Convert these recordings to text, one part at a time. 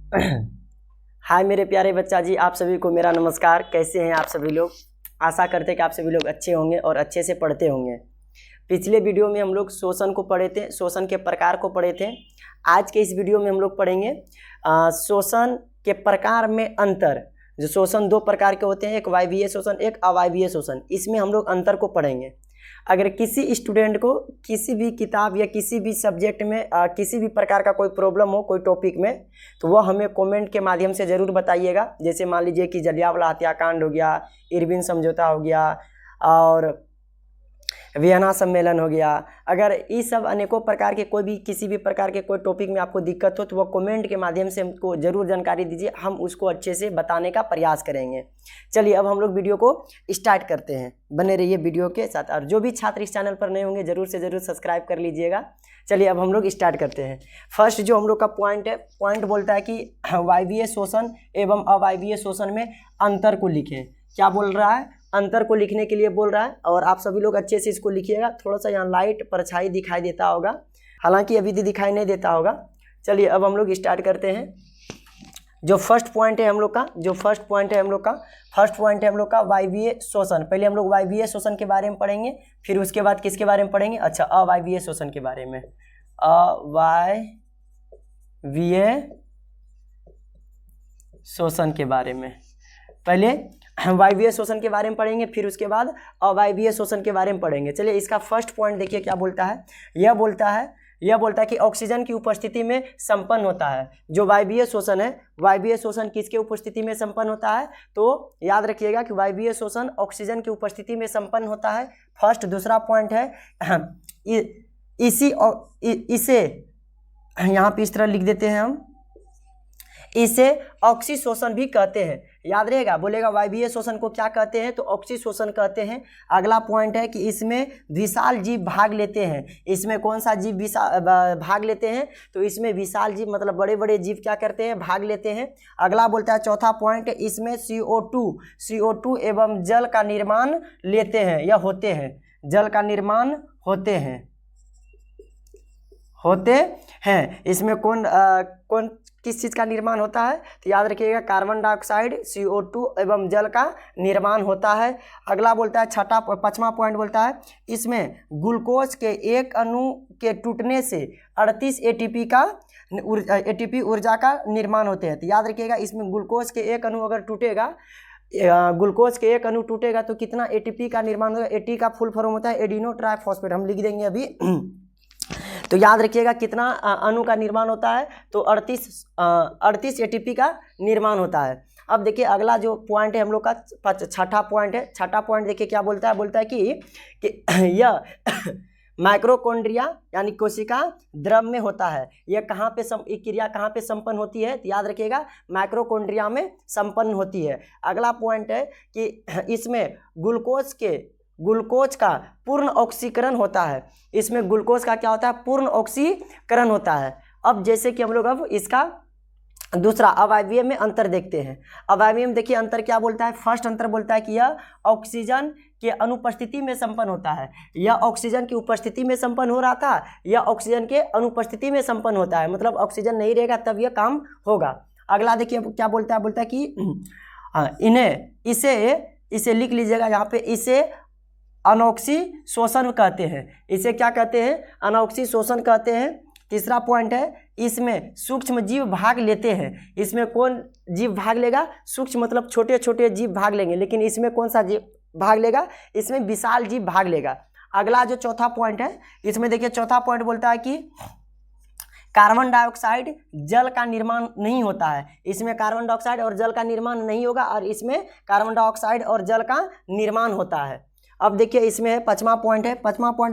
हाय मेरे प्यारे बच्चा जी, आप सभी को मेरा नमस्कार। कैसे हैं आप सभी लोग? आशा करते हैं कि आप सभी लोग अच्छे होंगे और अच्छे से पढ़ते होंगे। पिछले वीडियो में हम लोग शोषण को पढ़े थे, शोषण के प्रकार को पढ़े थे। आज के इस वीडियो में हम लोग पढ़ेंगे शोषण के प्रकार में अंतर। जो शोषण दो प्रकार के होते हैं, एक वायवीय शोषण, एक अवायवीय शोषण। इसमें हम लोग अंतर को पढ़ेंगे। अगर किसी स्टूडेंट को किसी भी किताब या किसी भी सब्जेक्ट में किसी भी प्रकार का कोई प्रॉब्लम हो कोई टॉपिक में, तो वह हमें कमेंट के माध्यम से ज़रूर बताइएगा। जैसे मान लीजिए कि जलियांवाला हत्याकांड हो गया, इरविन समझौता हो गया और वियना सम्मेलन हो गया। अगर इस सब अनेकों प्रकार के कोई भी किसी भी प्रकार के कोई टॉपिक में आपको दिक्कत हो तो वह कमेंट के माध्यम से हमको ज़रूर जानकारी दीजिए, हम उसको अच्छे से बताने का प्रयास करेंगे। चलिए अब हम लोग वीडियो को स्टार्ट करते हैं। बने रहिए वीडियो के साथ, और जो भी छात्र इस चैनल पर नए होंगे ज़रूर से ज़रूर सब्सक्राइब कर लीजिएगा। चलिए अब हम लोग स्टार्ट करते हैं। फर्स्ट जो हम लोग का पॉइंट है, पॉइंट बोलता है कि वायवीय शोषण एवं अवायवीय शोषण में अंतर को लिखें। क्या बोल रहा है? अंतर को लिखने के लिए बोल रहा है, और आप सभी लोग अच्छे से इसको लिखिएगा। थोड़ा सा यहाँ लाइट परछाई दिखाई देता होगा, हालांकि अभी भी दिखाई नहीं देता होगा। चलिए अब हम लोग स्टार्ट करते हैं। जो फर्स्ट पॉइंट है हम लोग का, फर्स्ट पॉइंट है हम लोग का वायवीय शोषण। पहले हम लोग वायवीय शोषण के बारे में पढ़ेंगे, फिर उसके बाद किसके बारे में पढ़ेंगे? अच्छा, अवायवीय शोषण के बारे में। अवायवीय शोषण के बारे में पहले वायवीय शोषण के बारे में पढ़ेंगे, फिर उसके बाद अवायवीय शोषण के बारे में पढ़ेंगे। चलिए इसका फर्स्ट पॉइंट देखिए क्या बोलता है। यह बोलता है कि ऑक्सीजन की उपस्थिति में संपन्न होता है। जो वायवीय शोषण है, वायवीय शोषण किसके उपस्थिति में संपन्न होता है? तो याद रखिएगा कि वायवीय शोषण ऑक्सीजन की उपस्थिति में संपन्न होता है। फर्स्ट। दूसरा पॉइंट है इसे यहाँ पे इस तरह लिख देते हैं हम, इसे ऑक्सीशोषण भी कहते हैं। याद रहेगा, बोलेगा वायवीय शोषण को क्या कहते हैं? तो ऑक्सीशोषण कहते हैं। अगला पॉइंट है कि इसमें विशाल जीव भाग लेते हैं। इसमें कौन सा जीव भाग लेते हैं? तो इसमें विशाल जीव मतलब बड़े बड़े जीव क्या करते हैं? भाग लेते हैं। अगला बोलता है चौथा पॉइंट, इसमें CO2 एवं जल का निर्माण लेते हैं या होते हैं। जल का निर्माण होते हैं। इसमें कौन किस चीज़ का निर्माण होता है? तो याद रखिएगा कार्बन डाइऑक्साइड, CO2 एवं जल का निर्माण होता है। अगला बोलता है पांचवा पॉइंट बोलता है, इसमें ग्लूकोज के एक अणु के टूटने से 38 ATP ऊर्जा का निर्माण होते हैं। तो याद रखिएगा, इसमें ग्लूकोज के एक अणु अगर टूटेगा, तो कितना ATP का निर्माण होगा? AT का फुल फॉर्म होता है एडिनो ट्राइफॉस्फेट, हम लिख देंगे अभी। तो याद रखिएगा कितना अणु का निर्माण होता है? तो 38 ATP का निर्माण होता है। अब देखिए अगला जो पॉइंट है हम लोग का छठा पॉइंट देखिए क्या बोलता है कि यह माइक्रोकॉन्ड्रिया यानी कोशिका द्रव में होता है। यह कहाँ पे क्रिया कहाँ पे संपन्न होती है? तो याद रखिएगा माइक्रोकॉन्ड्रिया में संपन्न होती है। अगला पॉइंट है कि इसमें ग्लूकोज का पूर्ण ऑक्सीकरण होता है। इसमें ग्लूकोज का क्या होता है? पूर्ण ऑक्सीकरण होता है। अब जैसे कि हम लोग अब इसका दूसरा अवायवीय में अंतर देखते हैं। अवायवीय में देखिए अंतर क्या बोलता है। फर्स्ट अंतर बोलता है कि यह ऑक्सीजन के अनुपस्थिति में संपन्न होता है। यह ऑक्सीजन की उपस्थिति में संपन्न हो रहा था, यह ऑक्सीजन के अनुपस्थिति में संपन्न होता है। मतलब ऑक्सीजन नहीं रहेगा तब यह काम होगा। अगला देखिए क्या बोलता है कि इसे लिख लीजिएगा यहाँ पे, इसे अनोक्सी शोषण कहते हैं। इसे क्या कहते हैं? अनोक्सी शोषण कहते हैं। तीसरा पॉइंट है, इसमें सूक्ष्म जीव भाग लेते हैं। इसमें कौन जीव भाग लेगा? सूक्ष्म मतलब छोटे छोटे जीव भाग लेंगे, लेकिन इसमें कौन सा जीव भाग लेगा? इसमें विशाल जीव भाग लेगा। अगला जो चौथा पॉइंट है, इसमें देखिए चौथा पॉइंट बोलता है कि कार्बन डाइऑक्साइड जल का निर्माण नहीं होता है। इसमें कार्बन डाइऑक्साइड और जल का निर्माण नहीं होगा, और इसमें कार्बन डाइऑक्साइड और जल का निर्माण होता है। अब देखिए इसमें पांचवा पॉइंट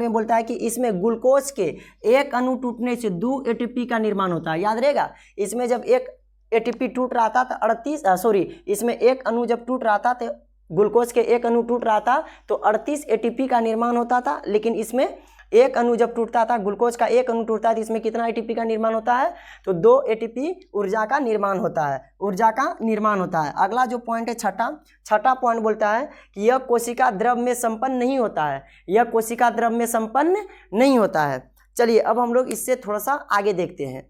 में बोलता है कि इसमें ग्लूकोज के एक अणु टूटने से 2 ATP का निर्माण होता है। याद रहेगा, इसमें जब एक ATP टूट रहा था तो इसमें एक अणु जब टूट रहा था तो ग्लूकोज के एक अणु टूट रहा था तो 38 ATP का निर्माण होता था। लेकिन इसमें एक अणु जब टूटता था, ग्लूकोज का एक अणु टूटता है तो इसमें कितना ATP का निर्माण होता है? तो 2 ATP ऊर्जा का निर्माण होता है। अगला जो पॉइंट है छठा पॉइंट बोलता है कि यह कोशिका द्रव में संपन्न नहीं होता है। चलिए अब हम लोग इससे थोड़ा सा आगे देखते हैं।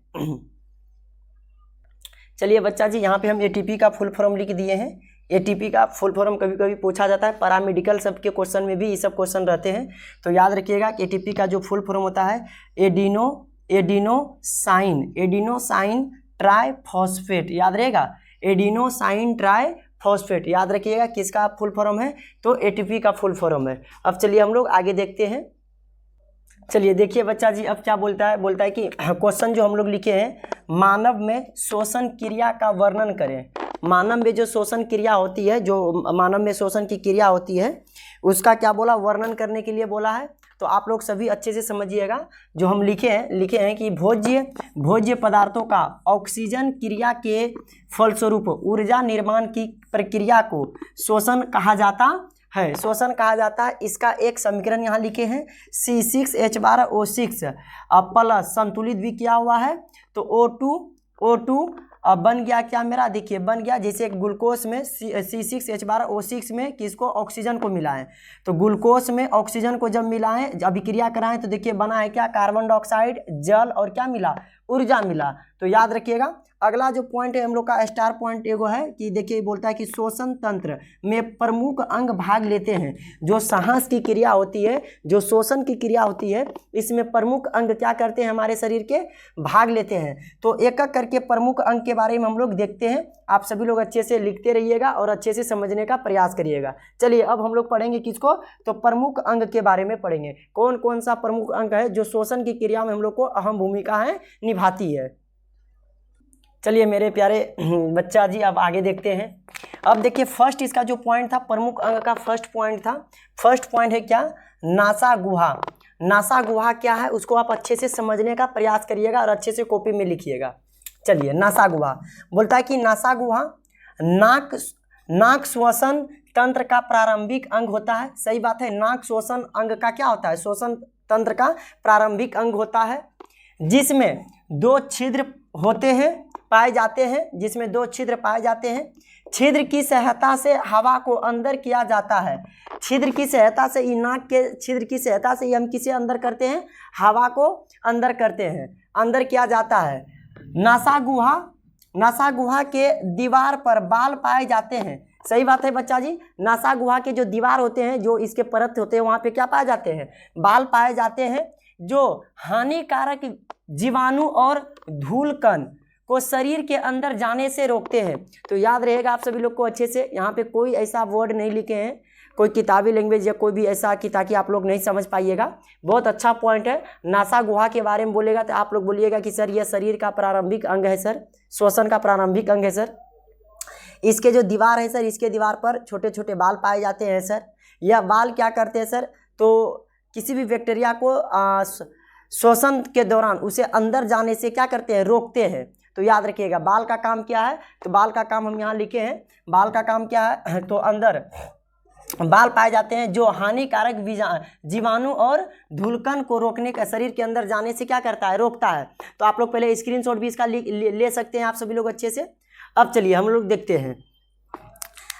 चलिए बच्चा जी, यहाँ पे हम एटीपी का फुल फॉर्म लिख दिए हैं। एटीपी का फुल फॉर्म कभी कभी पूछा जाता है, पैरामेडिकल सब के क्वेश्चन में भी ये सब क्वेश्चन रहते हैं, तो याद रखिएगा कि एटीपी का जो फुल फॉर्म होता है एडिनोसाइन ट्राइफॉस्फेट, याद रहेगा, एडिनोसाइन ट्राइफॉस्फेट, याद रखिएगा किसका फुल फॉर्म है, तो एटीपी का फुल फॉर्म है। अब चलिए हम लोग आगे देखते हैं। चलिए देखिए बच्चा जी, अब क्या बोलता है कि क्वेश्चन जो हम लोग लिखे हैं, मानव में श्वसन क्रिया का वर्णन करें। मानव में जो श्वसन क्रिया होती है, जो मानव में श्वसन की क्रिया होती है, उसका क्या बोला, वर्णन करने के लिए बोला है। तो आप लोग सभी अच्छे से समझिएगा, जो हम लिखे हैं कि भोज्य पदार्थों का ऑक्सीजन क्रिया के फलस्वरूप ऊर्जा निर्माण की प्रक्रिया को श्वसन कहा जाता है। श्वसन कहा जाता है। इसका एक समीकरण यहाँ लिखे हैं, C6H12O6 प्लस संतुलित भी किया हुआ है, तो O2 अब बन गया क्या मेरा, देखिए बन गया, जैसे ग्लूकोज में C6H12O6 में किसको, ऑक्सीजन को मिलाएं, तो ग्लूकोज में ऑक्सीजन को जब मिलाएं, अभिक्रिया कराएं, तो देखिए बना है क्या, कार्बन डाइऑक्साइड, जल और क्या मिला, ऊर्जा मिला। तो याद रखिएगा। अगला जो पॉइंट है हम लोग का स्टार पॉइंट एगो है कि देखिए बोलता है कि श्वसन तंत्र में प्रमुख अंग भाग लेते हैं। जो सांस की क्रिया होती है, जो श्वसन की क्रिया होती है, इसमें प्रमुख अंग क्या करते हैं, हमारे शरीर के भाग लेते हैं। तो एक एक करके प्रमुख अंग के बारे में हम लोग देखते हैं। आप सभी लोग अच्छे से लिखते रहिएगा और अच्छे से समझने का प्रयास करिएगा। चलिए अब हम लोग पढ़ेंगे किसको, तो प्रमुख अंग के बारे में पढ़ेंगे। कौन कौन सा प्रमुख अंग है जो श्वसन की क्रिया में हम लोग को अहम भूमिका है निभाती है। चलिए मेरे प्यारे बच्चा जी, अब आगे देखते हैं। अब देखिए फर्स्ट इसका जो पॉइंट था, प्रमुख अंग का फर्स्ट पॉइंट है क्या, नासा गुहा। नासा गुहा क्या है, उसको आप अच्छे से समझने का प्रयास करिएगा और अच्छे से कॉपी में लिखिएगा। चलिए नासा गुहा बोलता है कि नासा गुहा नाक श्वसन तंत्र का प्रारंभिक अंग होता है। सही बात है, नाक श्वसन अंग का क्या होता है, श्वसन तंत्र का प्रारंभिक अंग होता है, जिसमें 2 छिद्र होते हैं, पाए जाते हैं, जिसमें 2 छिद्र पाए जाते हैं। छिद्र की सहायता से हवा को अंदर किया जाता है। छिद्र की सहायता से, नाक के छिद्र की सहायता से हम किसे अंदर करते हैं, हवा को अंदर करते हैं, अंदर किया जाता है। नासा गुहा के दीवार पर बाल पाए जाते हैं। सही बात है बच्चा जी, नासा गुहा के जो दीवार होते हैं, जो इसके परत होते हैं, वहाँ पे क्या पाए जाते हैं, बाल पाए जाते हैं, जो हानिकारक जीवाणु और धूल कण को शरीर के अंदर जाने से रोकते हैं। तो याद रहेगा आप सभी लोग को अच्छे से, यहाँ पे कोई ऐसा वर्ड नहीं लिखे हैं, कोई किताबी लैंग्वेज या कोई भी ऐसा कि ताकि आप लोग नहीं समझ पाइएगा। बहुत अच्छा पॉइंट है। नासा गुहा के बारे में बोलेगा तो आप लोग बोलिएगा कि सर यह शरीर का प्रारंभिक अंग है सर, श्वसन का प्रारंभिक अंग है सर। इसके जो दीवार है सर, इसके दीवार पर छोटे छोटे बाल पाए जाते हैं सर। यह बाल क्या करते हैं सर, तो किसी भी बैक्टीरिया को श्वसन के दौरान उसे अंदर जाने से क्या करते हैं, रोकते हैं। तो याद रखिएगा बाल का काम क्या है, तो बाल का काम हम यहाँ लिखे हैं, बाल का काम क्या है, तो अंदर बाल पाए जाते हैं जो हानिकारक जीवाणु और धूलकण को रोकने का, शरीर के अंदर जाने से क्या करता है, रोकता है। तो आप लोग पहले स्क्रीनशॉट भी इसका ले सकते हैं आप सभी लोग अच्छे से। अब चलिए हम लोग देखते हैं।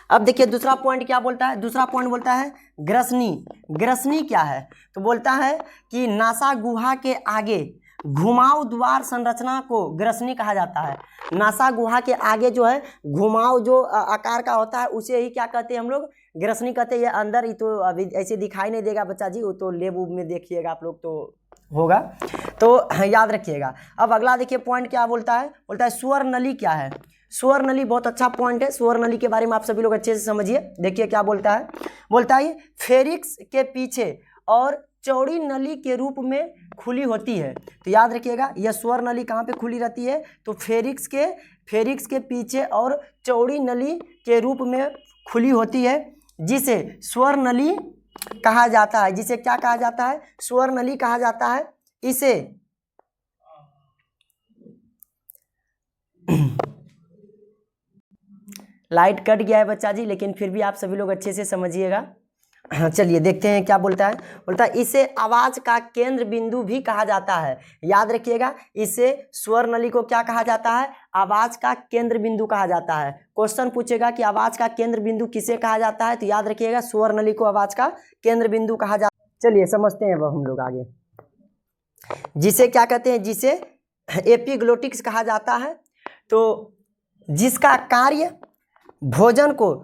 अब देखिए दूसरा पॉइंट क्या बोलता है, दूसरा पॉइंट बोलता है ग्रसनी। ग्रसनी क्या है, तो बोलता है कि नासा गुहा के आगे घुमाव द्वार संरचना को ग्रसनी कहा जाता है। नासा गुहा के आगे जो है घुमाव जो आकार का होता है, उसे ही क्या कहते हैं हम लोग, ग्रसनी कहते हैं। ये अंदर ही तो अभी ऐसे दिखाई नहीं देगा बच्चा जी, वो तो लेब उब में देखिएगा आप लोग तो होगा, तो याद रखिएगा। अब अगला देखिए पॉइंट क्या बोलता है, बोलता है स्वर नली क्या है। स्वर नली बहुत अच्छा पॉइंट है, स्वर नली के बारे में आप सभी लोग अच्छे से समझिए। देखिए क्या बोलता है, बोलता है फेरिक्स के पीछे और चौड़ी नली के रूप में खुली होती है। तो याद रखिएगा यह स्वर नली कहाँ पे खुली रहती है, तो फेरिक्स के पीछे और चौड़ी नली के रूप में खुली होती है, जिसे स्वर नली कहा जाता है। जिसे क्या कहा जाता है, स्वर नली कहा जाता है। इसे लाइट कट गया है बच्चा जी, लेकिन फिर भी आप सभी लोग अच्छे से समझिएगा। चलिए देखते हैं क्या बोलता है, बोलता है इसे आवाज का केंद्र बिंदु भी कहा जाता है। याद रखिएगा इसे स्वर नली को क्या कहा जाता है, आवाज का केंद्र बिंदु कहा जाता है। क्वेश्चन पूछेगा कि आवाज का केंद्र बिंदु किसे कहा जाता है, तो याद रखिएगा स्वर नली को आवाज का केंद्र बिंदु कहा जाता है। चलिए समझते हैं अब हम लोग आगे, जिसे क्या कहते हैं, जिसे एपिग्लोटिक्स कहा जाता है। तो जिसका कार्य भोजन को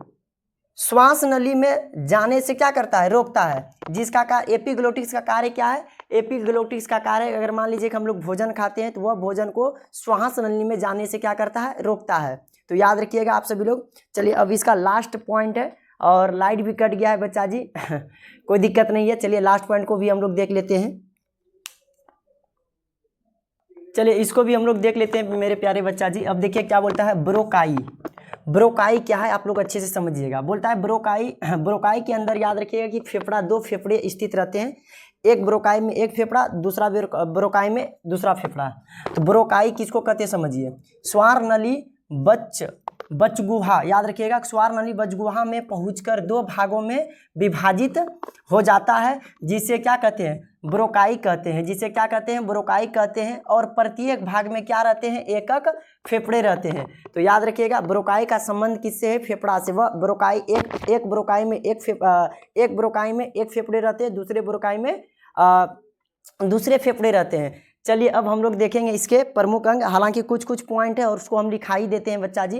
श्वास नली में जाने से क्या करता है, रोकता है। जिसका कार्य, एपिग्लोटिक्स का कार्य क्या है, एपिग्लोटिक्स का कार्य अगर मान लीजिए कि हम लोग भोजन खाते हैं तो वह भोजन को श्वास नली में जाने से क्या करता है, रोकता है। तो याद रखिएगा आप सभी लोग। चलिए अब इसका लास्ट पॉइंट है, और लाइट भी कट गया है बच्चा जी कोई दिक्कत नहीं है। चलिए लास्ट पॉइंट को भी हम लोग देख लेते हैं। चलिए इसको भी हम लोग देख लेते हैं मेरे प्यारे बच्चा जी। अब देखिए क्या बोलता है, ब्रोकाई। ब्रोकाई क्या है आप लोग अच्छे से समझिएगा। बोलता है ब्रोकाई, ब्रोकाई के अंदर याद रखिएगा कि फेफड़ा, दो फेफड़े स्थित रहते हैं। एक ब्रोकाई में एक फेफड़ा, दूसरा ब्रोकाई में दूसरा फेफड़ा। तो ब्रोकाई किसको कहते हैं समझिए, स्वार नली बचगुहा। याद रखिएगा, स्वार नली बचगुहा में पहुंचकर दो भागों में विभाजित हो जाता है, जिसे क्या कहते हैं, ब्रोकाई कहते हैं। जिसे क्या कहते हैं, ब्रोकाई कहते हैं। और प्रत्येक भाग में क्या रहते हैं, एकक फेफड़े रहते हैं। तो याद रखिएगा ब्रोकाई का संबंध किससे है, फेफड़ा से। वह ब्रोकाई एक ब्रोकाई में एक फेफड़े रहते हैं, दूसरे ब्रोकाई में दूसरे फेफड़े रहते हैं। चलिए अब हम लोग देखेंगे इसके प्रमुख अंग। हालांकि कुछ कुछ पॉइंट है और उसको हम लिखा ही देते हैं बच्चा जी।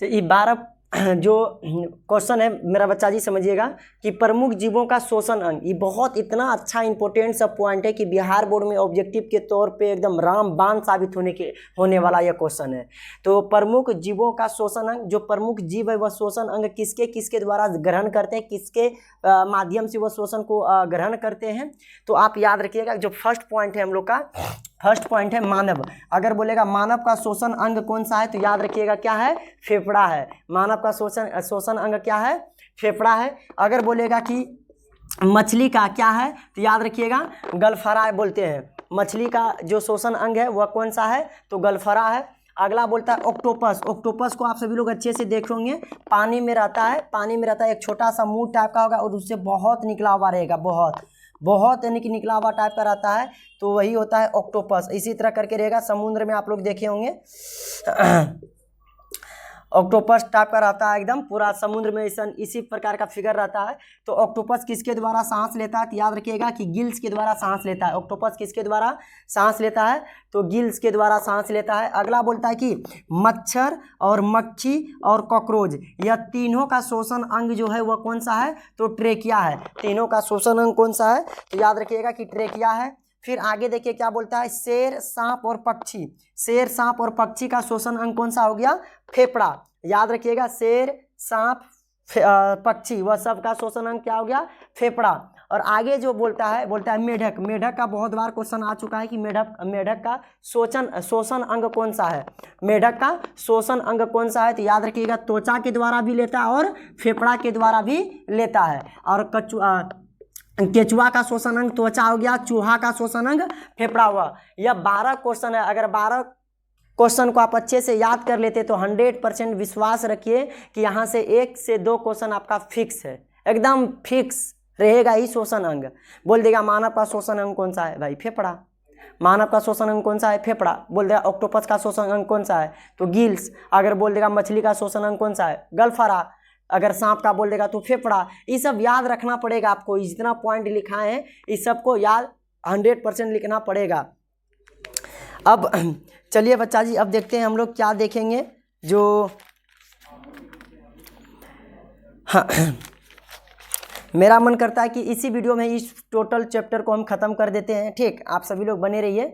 तो ये 12 जो क्वेश्चन है मेरा बच्चा जी समझिएगा कि प्रमुख जीवों का श्वसन अंग, ये बहुत इतना अच्छा इंपॉर्टेंट सब पॉइंट है कि बिहार बोर्ड में ऑब्जेक्टिव के तौर पे एकदम रामबाण साबित होने वाला यह क्वेश्चन है। तो प्रमुख जीवों का श्वसन अंग, जो प्रमुख जीव है वह श्वसन अंग किसके किसके द्वारा ग्रहण करते हैं, किसके माध्यम से वह श्वसन को ग्रहण करते हैं। तो आप याद रखिएगा जो फर्स्ट पॉइंट है हम लोग का, फर्स्ट पॉइंट है मानव। अगर बोलेगा मानव का श्वसन अंग कौन सा है, तो याद रखिएगा क्या है, फेफड़ा है। मानव का श्वसन अंग क्या है, फेफड़ा है। अगर बोलेगा कि मछली का क्या है, तो याद रखिएगा गलफरा बोलते हैं। मछली का जो श्वसन अंग है वह कौन सा है, तो गलफरा है। अगला बोलता है ऑक्टोपस। ऑक्टोपस को आप सभी लोग अच्छे से देख होंगे, पानी में रहता है। पानी में रहता है, एक छोटा सा मुंह टाइप का होगा और उससे बहुत निकला हुआ रहेगा, बहुत यानी कि निकला हुआ टाइप का रहता है, तो वही होता है ऑक्टोपस। इसी तरह करके रहेगा, समुद्र में आप लोग देखे होंगे ऑक्टोपस टाइप का रहता है, एकदम पूरा समुद्र में इसी प्रकार का फिगर रहता है। तो ऑक्टोपस किसके द्वारा सांस लेता है, तो याद रखिएगा कि गिल्स के द्वारा सांस लेता है। ऑक्टोपस किसके द्वारा सांस लेता है, तो गिल्स के द्वारा सांस लेता है। अगला बोलता है कि मच्छर और मक्खी और कॉकरोच, यह तीनों का श्वसन अंग जो है वह कौन सा है, तो ट्रेकिया है। तीनों का श्वसन अंग कौन सा है, तो याद रखिएगा कि ट्रेकिया है। फिर आगे देखिए क्या बोलता है, शेर, सांप और पक्षी। शेर, सांप और पक्षी का श्वसन अंग कौन सा हो गया, फेफड़ा। याद रखिएगा शेर, सांप, पक्षी, वह सब का श्वसन अंग क्या हो गया, फेफड़ा। और आगे जो बोलता है मेढक। मेढक का बहुत बार क्वेश्चन आ चुका है कि मेढक का श्वसन अंग कौन सा है। मेढक का श्वसन अंग कौन सा है, तो याद रखिएगा त्वचा के द्वारा भी लेता है और फेफड़ा के द्वारा भी लेता है। और केचुआ का श्वसन अंग त्वचा हो गया, चूहा का श्वसन अंग फेफड़ा हुआ। यह 12 क्वेश्चन है। अगर 12 क्वेश्चन को आप अच्छे से याद कर लेते तो 100% विश्वास रखिए कि यहाँ से 1 से 2 क्वेश्चन आपका फिक्स है, एकदम फिक्स रहेगा ही श्वसन अंग। बोल देगा मानव का श्वसन अंग कौन सा है, भाई फेफड़ा। मानव का श्वसन अंग कौन सा है, फेफड़ा। बोल देगा ऑक्टोपस का श्वसन अंग कौन सा है, तो गिल्स। अगर बोल देगा मछली का श्वसन अंग कौन सा है, गलफरा। अगर सांप का बोल देगा तो फेफड़ा। ये सब याद रखना पड़ेगा आपको, जितना पॉइंट लिखा है इस सबको याद 100% लिखना पड़ेगा। अब चलिए बच्चा जी, अब देखते हैं हम लोग क्या देखेंगे। जो हाँ मेरा मन करता है कि इसी वीडियो में इस टोटल चैप्टर को हम ख़त्म कर देते हैं। ठीक, आप सभी लोग बने रहिए।